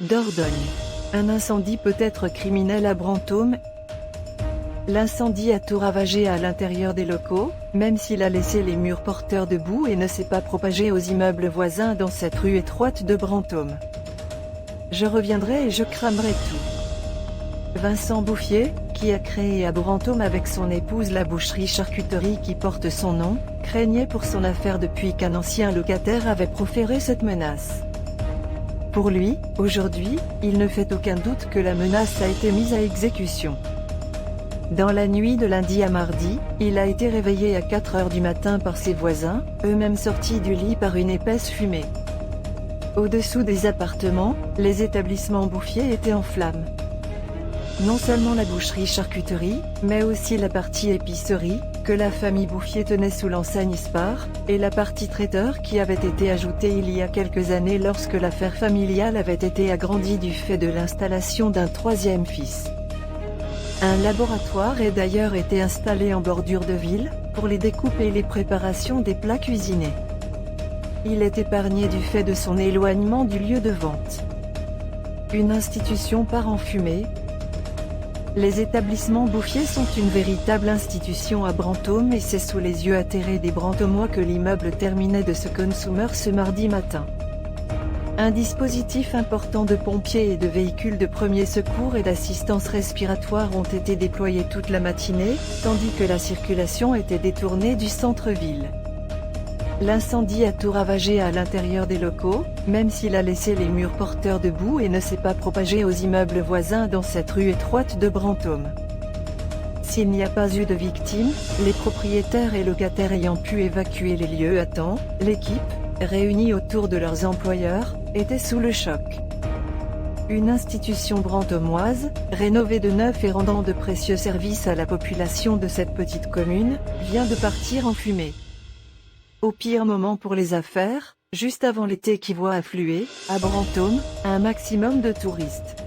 Dordogne. Un incendie peut être criminel à Brantôme. L'incendie a tout ravagé à l'intérieur des locaux, même s'il a laissé les murs porteurs de boue et ne s'est pas propagé aux immeubles voisins dans cette rue étroite de Brantôme. Je reviendrai et je cramerai tout. Vincent Bouffier, qui a créé à Brantôme avec son épouse la boucherie-charcuterie qui porte son nom, craignait pour son affaire depuis qu'un ancien locataire avait proféré cette menace. Pour lui, aujourd'hui, il ne fait aucun doute que la menace a été mise à exécution. Dans la nuit de lundi à mardi, il a été réveillé à 4 heures du matin par ses voisins, eux-mêmes sortis du lit par une épaisse fumée. Au-dessous des appartements, les établissements Bouffier étaient en flammes. Non seulement la boucherie-charcuterie, mais aussi la partie épicerie, que la famille Bouffier tenait sous l'enseigne Spar, et la partie traiteur qui avait été ajoutée il y a quelques années lorsque l'affaire familiale avait été agrandie du fait de l'installation d'un troisième fils. Un laboratoire a d'ailleurs été installé en bordure de ville, pour les découpes et les préparations des plats cuisinés. Il est épargné du fait de son éloignement du lieu de vente. Une institution part en fumée. Les établissements Bouffier sont une véritable institution à Brantôme et c'est sous les yeux atterrés des Brantômois que l'immeuble terminait de se consumer ce mardi matin. Un dispositif important de pompiers et de véhicules de premier secours et d'assistance respiratoire ont été déployés toute la matinée, tandis que la circulation était détournée du centre-ville. L'incendie a tout ravagé à l'intérieur des locaux, même s'il a laissé les murs porteurs de boue et ne s'est pas propagé aux immeubles voisins dans cette rue étroite de Brantôme. S'il n'y a pas eu de victimes, les propriétaires et locataires ayant pu évacuer les lieux à temps, l'équipe, réunie autour de leurs employeurs, était sous le choc. Une institution brantômoise, rénovée de neuf et rendant de précieux services à la population de cette petite commune, vient de partir en fumée. Au pire moment pour les affaires, juste avant l'été qui voit affluer, à Brantôme, un maximum de touristes.